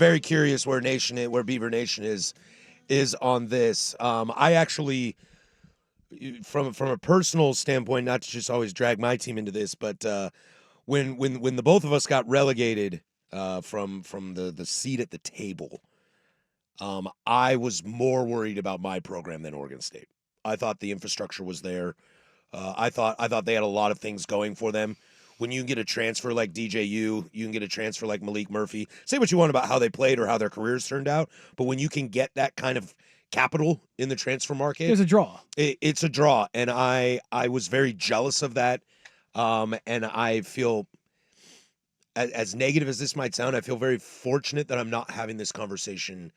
very curious where Beaver Nation is on this. I actually, from a personal standpoint, not to just always drag my team into this, but when the both of us got relegated from the seat at the table, I was more worried about my program than Oregon State. I thought the infrastructure was there. I thought they had a lot of things going for them. When you can get a transfer like DJU, you can get a transfer like Malik Murphy. Say what you want about how they played or how their careers turned out, but when you can get that kind of capital in the transfer market, there's a draw. It's a draw, and I was very jealous of that. And I feel, as negative as this might sound, I feel very fortunate that I'm not having this conversation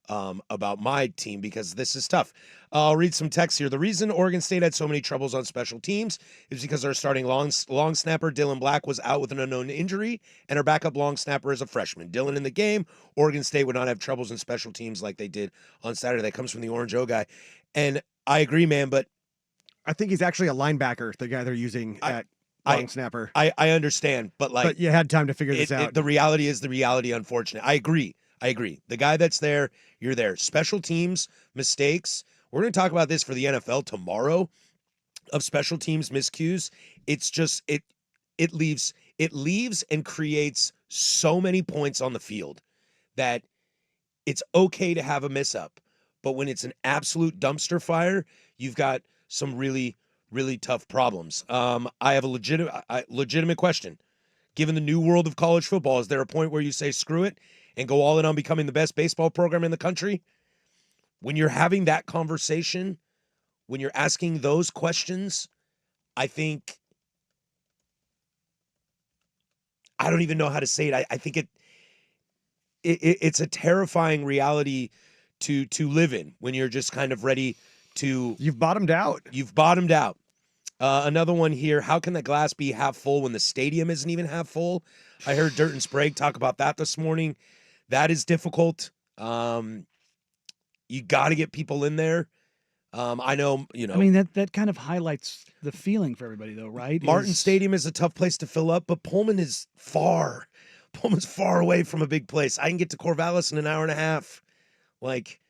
about my team, because this is tough. I'll read some text here. The reason Oregon State had so many troubles on special teams is because our starting long snapper, Dylan Black, was out with an unknown injury, and our backup long snapper is a freshman. Dylan in the game, Oregon State would not have troubles in special teams like they did on Saturday. That comes from the Orange O guy. And I agree, man, but I think he's actually a linebacker, the guy they're using at long snapper. I understand, but you had time to figure this out. The reality is the reality, unfortunate. I agree. The guy that's there, you're there. Special teams, mistakes. We're going to talk about this for the NFL tomorrow, of special teams miscues. It's just, it leaves and creates so many points on the field that it's okay to have a miss up. But when it's an absolute dumpster fire, you've got some really, really tough problems. I have a legitimate question. Given the new world of college football, is there a point where you say screw it and go all in on becoming the best baseball program in the country? When you're having that conversation, when you're asking those questions, I think, I don't even know how to say it. I think it's a terrifying reality to live in when you're just kind of ready to... You've bottomed out. Another one here. How can the glass be half full when the stadium isn't even half full? I heard Dirt and Sprague talk about that this morning. That is difficult. You got to get people in there. I know, I mean, that kind of highlights the feeling for everybody, though, right? Martin Stadium is a tough place to fill up, but Pullman is far. Pullman's far away from a big place. I can get to Corvallis in an hour and a half. Like,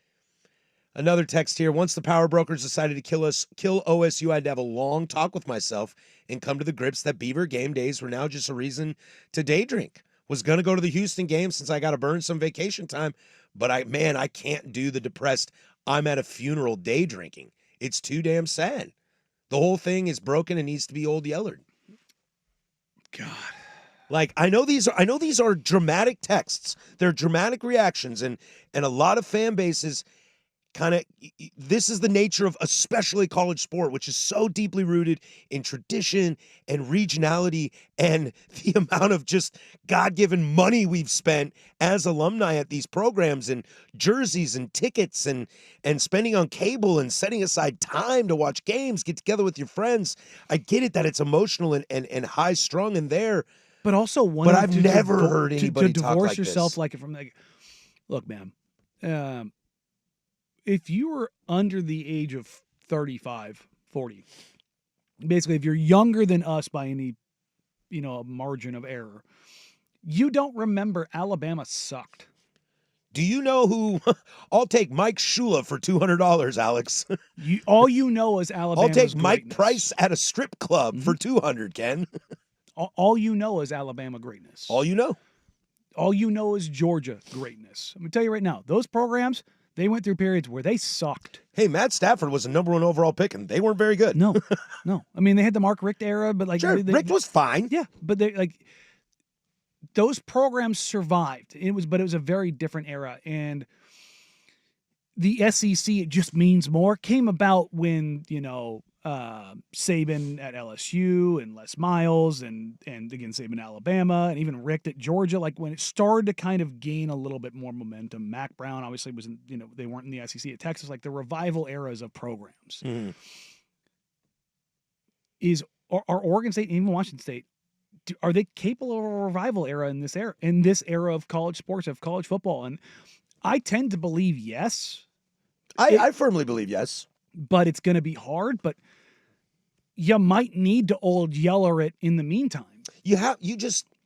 another text here. Once the power brokers decided to kill OSU, I had to have a long talk with myself and come to the grips that Beaver game days were now just a reason to day drink. Was going to go to the Houston game since I got to burn some vacation time, but I can't do the depressed, I'm at a funeral day drinking. It's too damn sad. The whole thing is broken and needs to be old Yellard. God. Like, I know these are dramatic texts. They're dramatic reactions, and a lot of fan bases kind of, this is the nature of especially college sport, which is so deeply rooted in tradition and regionality and the amount of just God-given money we've spent as alumni at these programs, and jerseys and tickets and spending on cable and setting aside time to watch games, get together with your friends. I get it that it's emotional and high-strung in there. But also, I've never heard anybody to talk divorce like yourself this. like from like, look, man, if you were under the age of 35, 40, basically, if you're younger than us by any, margin of error, you don't remember Alabama sucked. Do you know who? I'll take Mike Shula for $200, Alex. All you know is Alabama. I'll take Mike Price at a strip club for $200, Ken. All you know is Alabama greatness. All you know. All you know is Georgia greatness. I'm going to tell you right now, those programs, they went through periods where they sucked. Hey, Matt Stafford was a number 1 overall pick, and they weren't very good. No. I mean, they had the Mark Richt era, but like... Sure, Richt was fine. Yeah, but they like... Those programs survived. It was a very different era, and the SEC, it just means more, came about when, Saban at LSU and Les Miles and again, Saban Alabama and even Richt at Georgia, like when it started to kind of gain a little bit more momentum. Mac Brown obviously was in, they weren't in the SEC at Texas, like the revival eras of programs. Mm-hmm. Are Oregon State and even Washington State, are they capable of a revival era in this era of college sports, of college football? And I tend to believe yes. I firmly believe yes. But it's going to be hard, but you might need to old Yeller it in the meantime. You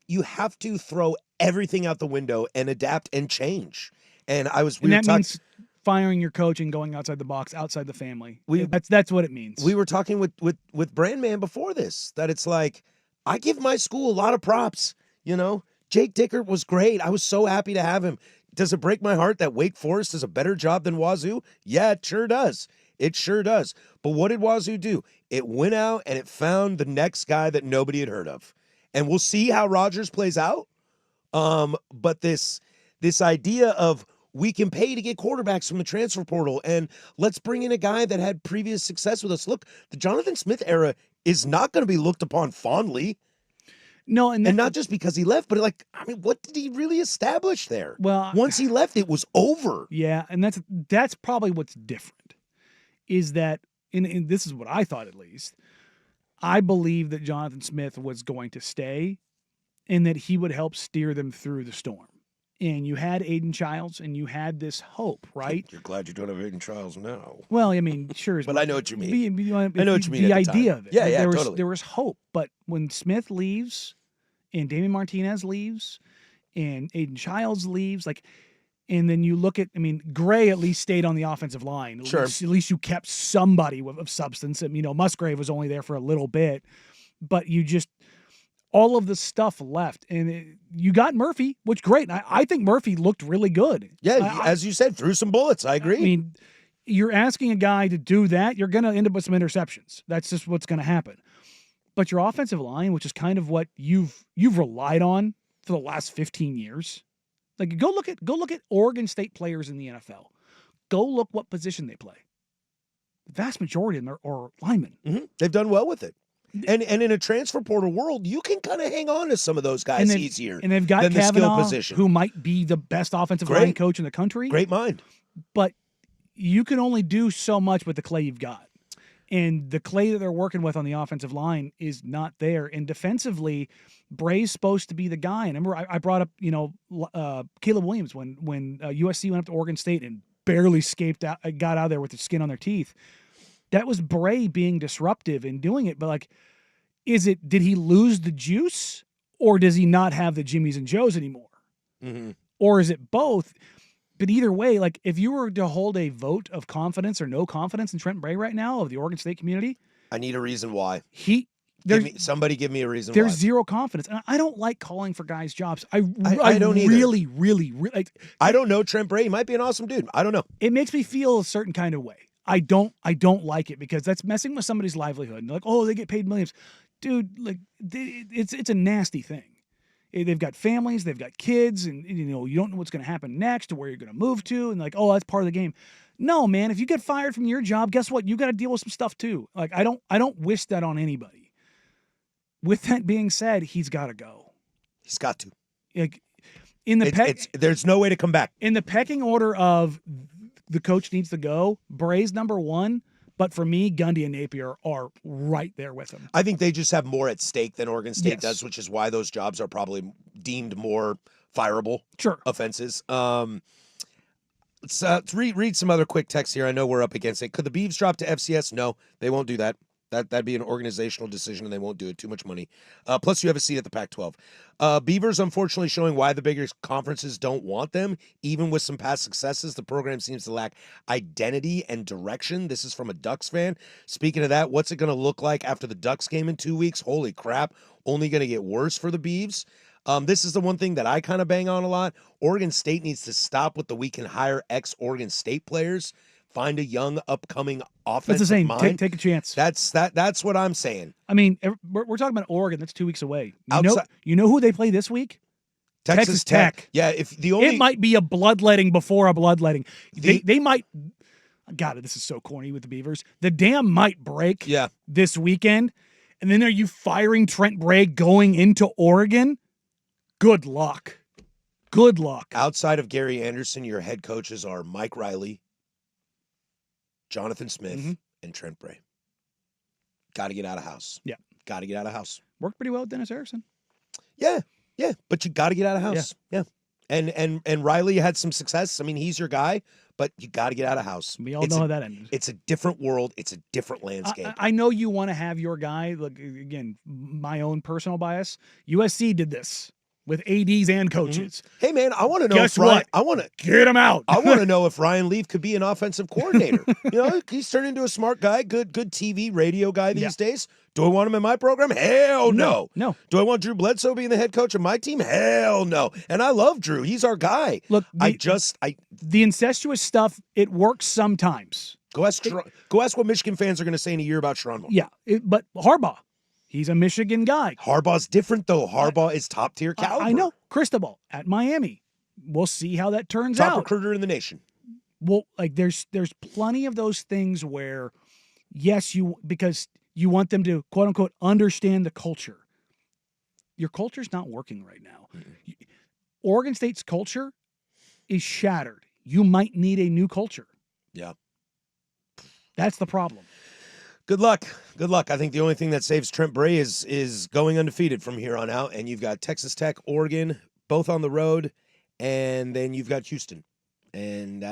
you have to throw everything out the window and adapt and change. And we And were that talking. means firing your coach and going outside the box, outside the family. We- That's what it means. We were talking with Brandman before this, that it's like, I give my school a lot of props. You know, Jake Dickert was great. I was so happy to have him. Does it break my heart that Wake Forest is a better job than Wazoo? Yeah, it sure does. It sure does. But what did Wazoo do? It went out and it found the next guy that nobody had heard of. And we'll see how Rogers plays out. But this idea of, we can pay to get quarterbacks from the transfer portal, and let's bring in a guy that had previous success with us. Look, the Jonathan Smith era is not going to be looked upon fondly. No, And not just because he left, but like, I mean, what did he really establish there? Well, Once he left, it was over. yeah, and that's probably what's different, is that, and this is what I thought at least, I believe that Jonathan Smith was going to stay and that he would help steer them through the storm. And you had Aiden Childs, and you had this hope, right? You're glad you don't have Aiden Childs now. Well, I mean, sure. But I know what you mean. I know what you mean The at the idea time. of it. Yeah, yeah, there totally. There was hope. But when Smith leaves and Damian Martinez leaves and Aiden Childs leaves, and then you look at, I mean, Gray at least stayed on the offensive line. Sure. At least you kept somebody of substance. And, Musgrave was only there for a little bit. But all of the stuff left. And you got Murphy, which great. I think Murphy looked really good. Yeah, as you said, threw some bullets. I agree. I mean, you're asking a guy to do that, you're going to end up with some interceptions. That's just what's going to happen. But your offensive line, which is kind of what you've relied on for the last 15 years. Like, go look at Oregon State players in the NFL. Go look what position they play. The vast majority of them are linemen. Mm-hmm. They've done well with it. And in a transfer portal world, you can kind of hang on to some of those guys easier. And they've got than the skill Kavanaugh, position. who might be the best offensive line coach in the country. Great mind. But you can only do so much with the clay you've got. And the clay that they're working with on the offensive line is not there. And defensively, Bray's supposed to be the guy. And remember, I brought up, Caleb Williams when USC went up to Oregon State and barely got out of there with the skin on their teeth. That was Bray being disruptive and doing it. But did he lose the juice, or does he not have the Jimmies and Joes anymore? Mm-hmm. Or is it both? But either way, if you were to hold a vote of confidence or no confidence in Trent Bray right now of the Oregon State community, I need a reason why. Somebody give me a reason there's why. zero confidence. And I don't like calling for guys' jobs. I don't either. really, really, I don't know Trent Bray. He might be an awesome dude. I don't know. It makes me feel a certain kind of way. I don't like it because that's messing with somebody's livelihood. And they're like, oh, they get paid millions. Dude, it's a nasty thing. They've got families, they've got kids, and you don't know what's going to happen next or where you're going to move to, and that's part of the game. No, man, if you get fired from your job, guess what? You got to deal with some stuff too. I don't wish that on anybody. With that being said, he's got to go. He's got to. There's no way to come back. In the pecking order of the coach needs to go, Bray's number one. But for me, Gundy and Napier are right there with him. I think they just have more at stake than Oregon State does, which is why those jobs are probably deemed more fireable offenses. Let's read some other quick text here. I know we're up against it. Could the Beavs drop to FCS? No, they won't do that. That'd be an organizational decision, and they won't do it. Too much money. Plus, you have a seat at the Pac-12. Beavers, unfortunately, showing why the bigger conferences don't want them. Even with some past successes, the program seems to lack identity and direction. This is from a Ducks fan. Speaking of that, what's it going to look like after the Ducks game in 2 weeks? Holy crap. Only going to get worse for the Beavs. This is the one thing that I kind of bang on a lot. Oregon State needs to stop with the we can hire ex-Oregon State players. Find a young, upcoming offensive That's the same. mind. Take a chance. That's what I'm saying. I mean, we're talking about Oregon. That's 2 weeks away. You Outside- know who they play this week? Texas Tech. Yeah, it might be a bloodletting before a bloodletting. They might. God, this is so corny with the Beavers. The dam might break. This weekend, and then are you firing Trent Bray going into Oregon? Good luck. Good luck. Outside of Gary Anderson, your head coaches are Mike Riley, Jonathan Smith, and Trent Bray. Got to get out of house. Yeah. Got to get out of house. Worked pretty well with Dennis Harrison. Yeah. But you got to get out of house. Yeah. And Riley had some success. I mean, he's your guy, but you got to get out of house. We all know how that ended. It's a different world. It's a different landscape. I know you want to have your guy. Look, again, my own personal bias. USC did this with ADs and coaches. Hey, man, I want to know Guess if Ryan, what? I want to Get him out. I want to know if Ryan Leaf could be an offensive coordinator. He's turned into a smart guy, good TV, radio guy these days. Do I want him in my program? Hell no. No. Do I want Drew Bledsoe being the head coach of my team? Hell no. And I love Drew. He's our guy. Look, the incestuous stuff, it works sometimes. Go ask what Michigan fans are going to say in a year about Sherrone. Yeah, but Harbaugh, he's a Michigan guy. Harbaugh's different, though. Harbaugh is top-tier caliber. I know. Cristobal at Miami. We'll see how that turns out. Top recruiter in the nation. Well, like there's plenty of those things where, yes, because you want them to, quote unquote, understand the culture. Your culture's not working right now. Oregon State's culture is shattered. You might need a new culture. Yeah. That's the problem. Good luck. Good luck. I think the only thing that saves Trent Bray is going undefeated from here on out. And you've got Texas Tech, Oregon, both on the road. And then you've got Houston. And